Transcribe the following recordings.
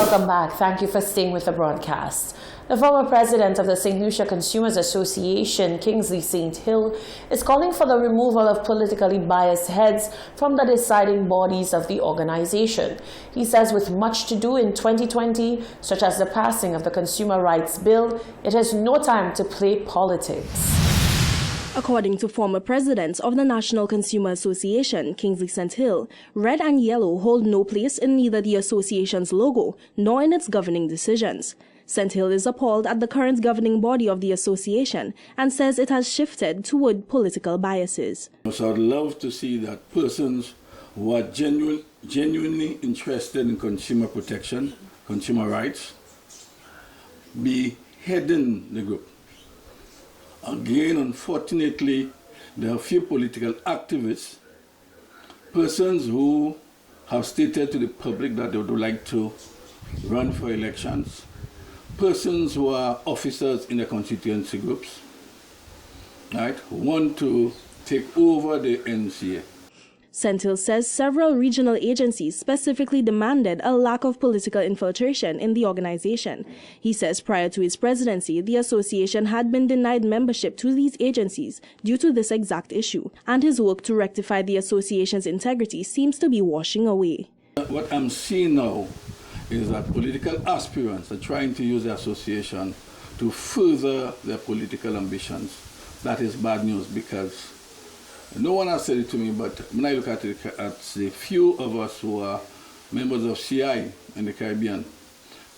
Welcome back. Thank you for staying with the broadcast. The former president of the St. Lucia Consumers Association, Kingsley St. Hill, is calling for the removal of politically biased heads from the deciding bodies of the organization. He says with much to do in 2020, such as the passing of the Consumer Rights Bill, it is no time to play politics. According to former president of the National Consumer Association, Kingsley St. Hill, red and yellow hold no place in neither the association's logo nor in its governing decisions. St. Hill is appalled at the current governing body of the association and says it has shifted toward political biases. So I'd love to see that persons who are genuinely interested in consumer protection, consumer rights, be heading the group. Again, unfortunately, there are a few political activists, persons who have stated to the public that they would like to run for elections, persons who are officers in the constituency groups, right, who want to take over the NCA. St. Hill says several regional agencies specifically demanded a lack of political infiltration in the organization. He says prior to his presidency, the association had been denied membership to these agencies due to this exact issue, and his work to rectify the association's integrity seems to be washing away. What I'm seeing now is that political aspirants are trying to use the association to further their political ambitions. That is bad news because no one has said it to me, but when I look at the few of us who are members of CI in the Caribbean,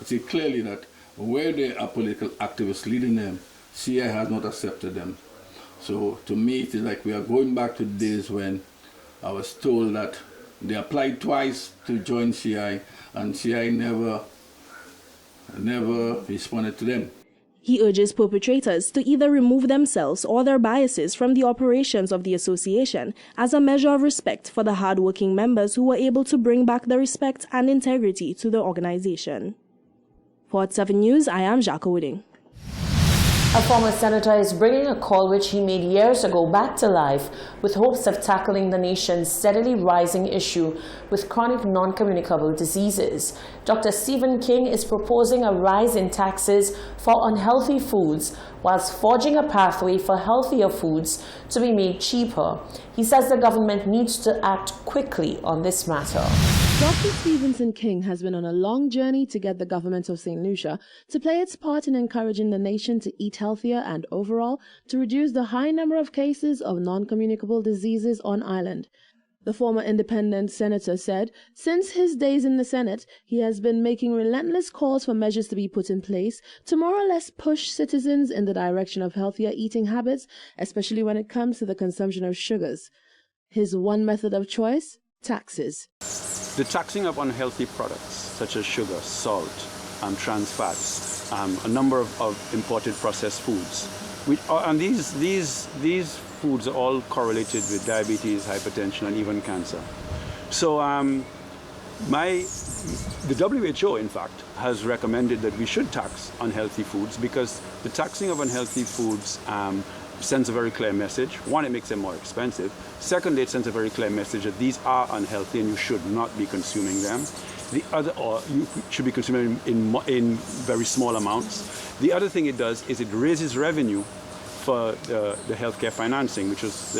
I see clearly that where there are political activists leading them, CI has not accepted them. So to me, it is like we are going back to the days when I was told that they applied twice to join CI, and CI never responded to them. He urges perpetrators to either remove themselves or their biases from the operations of the association as a measure of respect for the hard-working members who were able to bring back the respect and integrity to the organization. For Hot 7 News, I am Jacques Wooding. A former senator is bringing a call which he made years ago back to life with hopes of tackling the nation's steadily rising issue with chronic non-communicable diseases. Dr. Stephen King is proposing a rise in taxes for unhealthy foods whilst forging a pathway for healthier foods to be made cheaper. He says the government needs to act quickly on this matter. Dr. Stephen King has been on a long journey to get the government of St. Lucia to play its part in encouraging the nation to eat healthier and overall to reduce the high number of cases of non-communicable diseases on island. The former independent senator said since his days in the Senate, he has been making relentless calls for measures to be put in place to more or less push citizens in the direction of healthier eating habits, especially when it comes to the consumption of sugars. His one method of choice? Taxes. The taxing of unhealthy products such as sugar, salt, trans fats, a number of imported processed foods, and these foods are all correlated with diabetes, hypertension, and even cancer. So the WHO, in fact, has recommended that we should tax unhealthy foods because the taxing of unhealthy foods sends a very clear message. One, it makes them more expensive. Secondly, it sends a very clear message that these are unhealthy and you should not be consuming them. The other, or you should be consuming in very small amounts. The other thing it does is it raises revenue for the healthcare financing, which was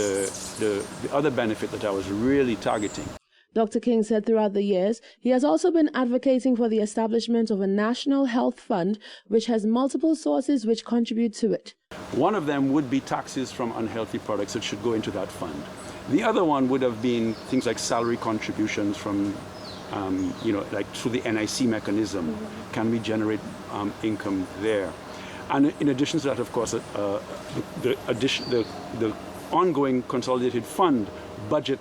the other benefit that I was really targeting. Dr. King said throughout the years, he has also been advocating for the establishment of a national health fund, which has multiple sources which contribute to it. One of them would be taxes from unhealthy products that should go into that fund. The other one would have been things like salary contributions from, like through the NIC mechanism. Can we generate income there? And in addition to that, of course, the ongoing consolidated fund budget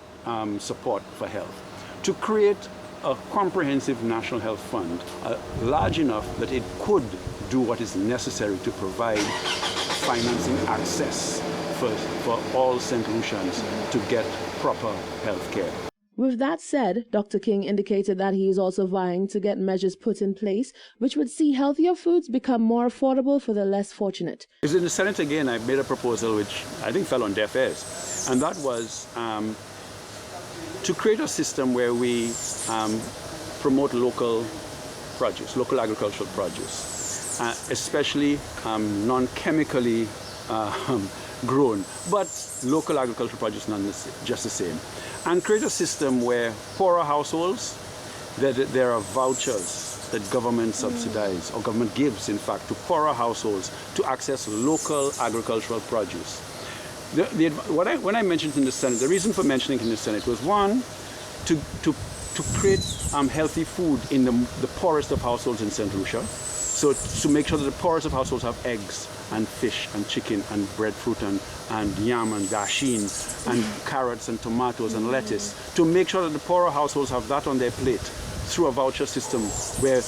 support for health. To create a comprehensive national health fund large enough that it could do what is necessary to provide financing access for all St. Lucians to get proper health care. With that said, Dr. King indicated that he is also vying to get measures put in place which would see healthier foods become more affordable for the less fortunate. In the Senate again, I made a proposal which I think fell on deaf ears, and that was to create a system where we promote local produce, local agricultural produce, especially non-chemically grown, but local agricultural produce not just the same. And create a system where poorer households, there are vouchers that government subsidize, or government gives, in fact, to poorer households to access local agricultural produce. When I mentioned in the Senate, the reason for mentioning it in the Senate was, one, to create healthy food in the poorest of households in St. Lucia. So to make sure that the poorest of households have eggs and fish and chicken and breadfruit and yam and dasheen and carrots and tomatoes and lettuce, to make sure that the poorer households have that on their plate through a voucher system where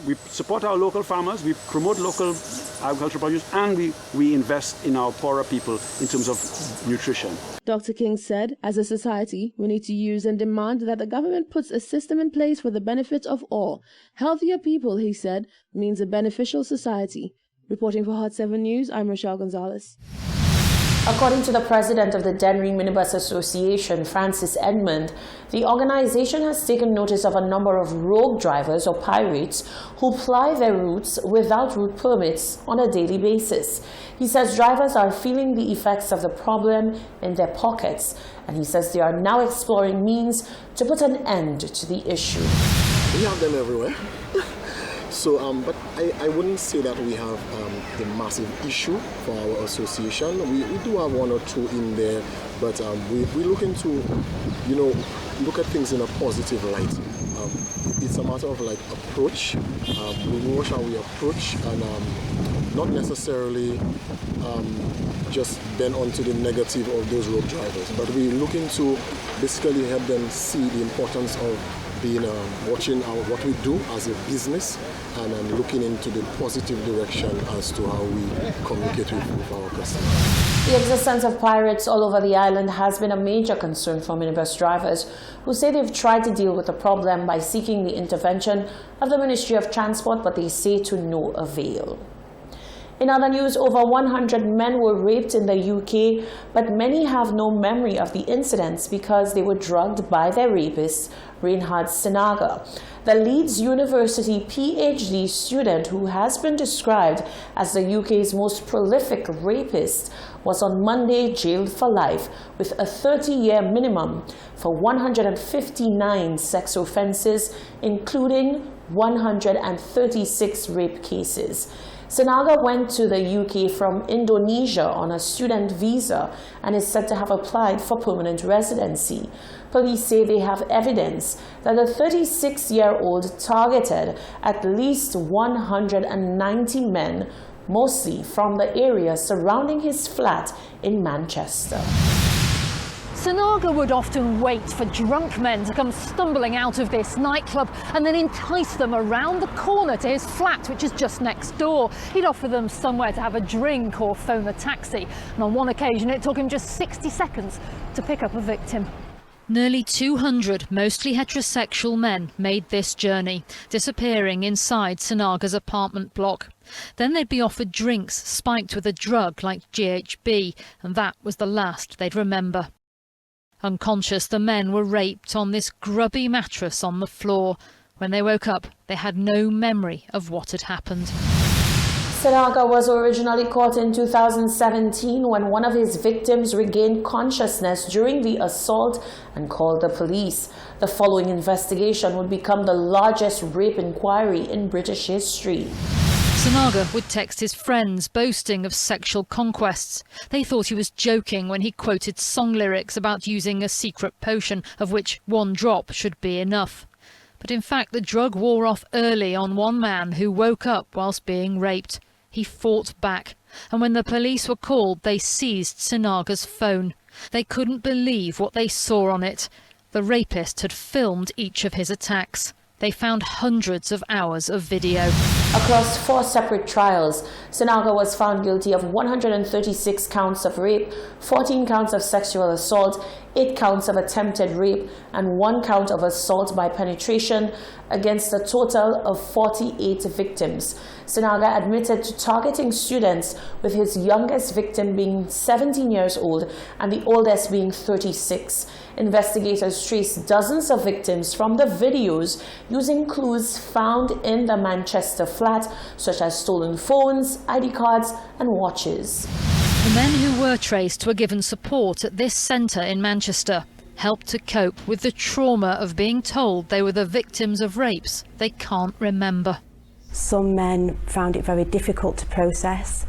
we support our local farmers, we promote local agricultural produce, and we invest in our poorer people in terms of nutrition. Dr. King said, as a society, we need to use and demand that the government puts a system in place for the benefit of all. Healthier people, he said, means a beneficial society. Reporting for Hot 7 News, I'm Rochelle Gonzalez. According to the president of the Dennery Minibus Association, Francis Edmond, the organization has taken notice of a number of rogue drivers or pirates who ply their routes without route permits on a daily basis. He says drivers are feeling the effects of the problem in their pockets, and he says they are now exploring means to put an end to the issue. We have them everywhere. So, but I wouldn't say that we have a massive issue for our association. We do have one or two in there, but we're looking to, look at things in a positive light. It's a matter of like approach. We watch how we approach and not necessarily just bend onto the negative of those road drivers, but we're looking to basically help them see the importance of being watching what we do as a business and looking into the positive direction as to how we communicate with our customers. The existence of pirates all over the island has been a major concern for minibus drivers who say they've tried to deal with the problem by seeking the intervention of the Ministry of Transport, but they say to no avail. In other news, over 100 men were raped in the UK, but many have no memory of the incidents because they were drugged by their rapist, Reinhard Sinaga. The Leeds University PhD student, who has been described as the UK's most prolific rapist, was on Monday jailed for life with a 30-year minimum for 159 sex offences, including 136 rape cases. Sinaga went to the UK from Indonesia on a student visa and is said to have applied for permanent residency. Police say they have evidence that the 36-year-old targeted at least 190 men, mostly from the area surrounding his flat in Manchester. Sinaga would often wait for drunk men to come stumbling out of this nightclub and then entice them around the corner to his flat, which is just next door. He'd offer them somewhere to have a drink or phone a taxi. And on one occasion, it took him just 60 seconds to pick up a victim. Nearly 200 mostly heterosexual men made this journey, disappearing inside Sinaga's apartment block. Then they'd be offered drinks spiked with a drug like GHB, and that was the last they'd remember. Unconscious, the men were raped on this grubby mattress on the floor. When they woke up, they had no memory of what had happened. Sinaga was originally caught in 2017 when one of his victims regained consciousness during the assault and called the police. The following investigation would become the largest rape inquiry in British history. Sinaga would text his friends boasting of sexual conquests. They thought he was joking when he quoted song lyrics about using a secret potion of which one drop should be enough. But in fact, the drug wore off early on one man who woke up whilst being raped. He fought back, and when the police were called, they seized Sinaga's phone. They couldn't believe what they saw on it. The rapist had filmed each of his attacks. They found hundreds of hours of video. Across 4 separate trials, Sinaga was found guilty of 136 counts of rape, 14 counts of sexual assault, 8 counts of attempted rape and 1 count of assault by penetration against a total of 48 victims. Sinaga admitted to targeting students, with his youngest victim being 17 years old and the oldest being 36. Investigators traced dozens of victims from the videos using clues found in the Manchester flat, such as stolen phones, ID cards and watches. The men who were traced were given support at this centre in Manchester, helped to cope with the trauma of being told they were the victims of rapes they can't remember. Some men found it very difficult to process.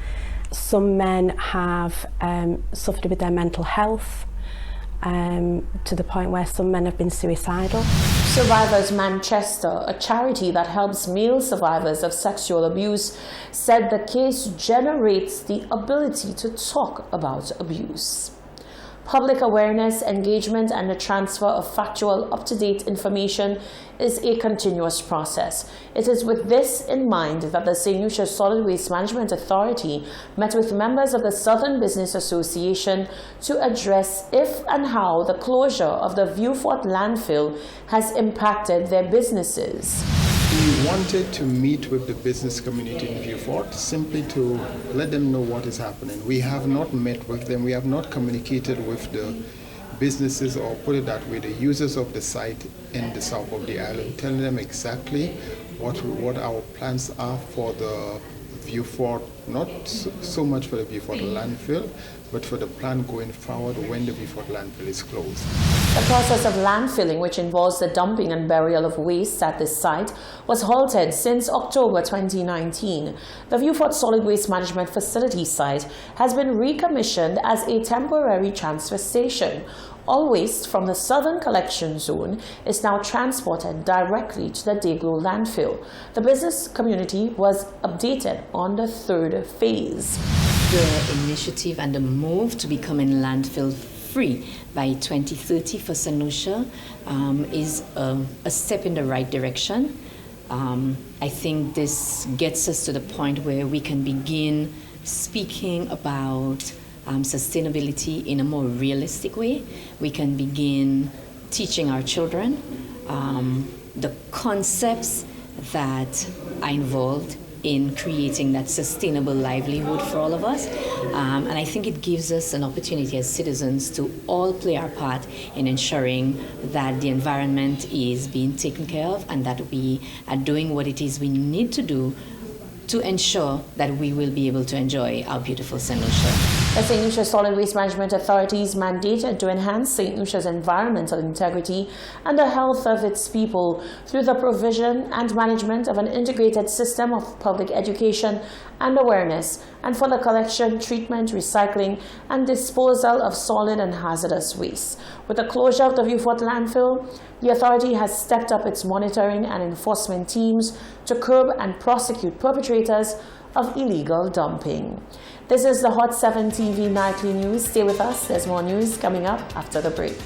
Some men have suffered with their mental health, to the point where some men have been suicidal. Survivors Manchester, a charity that helps male survivors of sexual abuse, said the case generates the ability to talk about abuse. Public awareness, engagement, and the transfer of factual, up-to-date information is a continuous process. It is with this in mind that the St. Lucia Solid Waste Management Authority met with members of the Southern Business Association to address if and how the closure of the Viewfort landfill has impacted their businesses. We wanted to meet with the business community in Viewfort simply to let them know what is happening. We have not met with them, we have not communicated with the businesses, or put it that way, the users of the site in the south of the island, telling them exactly what our plans are for the Viewfort, not so much for the Viewfort landfill, but for the plan going forward when the Viewfort landfill is closed. The process of landfilling, which involves the dumping and burial of waste at this site, was halted since October 2019. The Viewfort Solid Waste Management Facility site has been recommissioned as a temporary transfer station. All waste from the southern collection zone is now transported directly to the Dayglow landfill. The business community was updated on the 3rd phase. The initiative and the move to becoming landfill free by 2030 for St. Lucia is a step in the right direction. I think this gets us to the point where we can begin speaking about sustainability in a more realistic way. We can begin teaching our children the concepts that are involved in creating that sustainable livelihood for all of us. And I think it gives us an opportunity as citizens to all play our part in ensuring that the environment is being taken care of and that we are doing what it is we need to do to ensure that we will be able to enjoy our beautiful St. Lucia. The St. Lucia Solid Waste Management Authority is mandated to enhance St. Lucia's environmental integrity and the health of its people through the provision and management of an integrated system of public education and awareness, and for the collection, treatment, recycling, and disposal of solid and hazardous waste. With the closure of the Viewfort landfill, the authority has stepped up its monitoring and enforcement teams to curb and prosecute perpetrators of illegal dumping. This is the Hot 7 TV Nightly News. Stay with us. There's more news coming up after the break.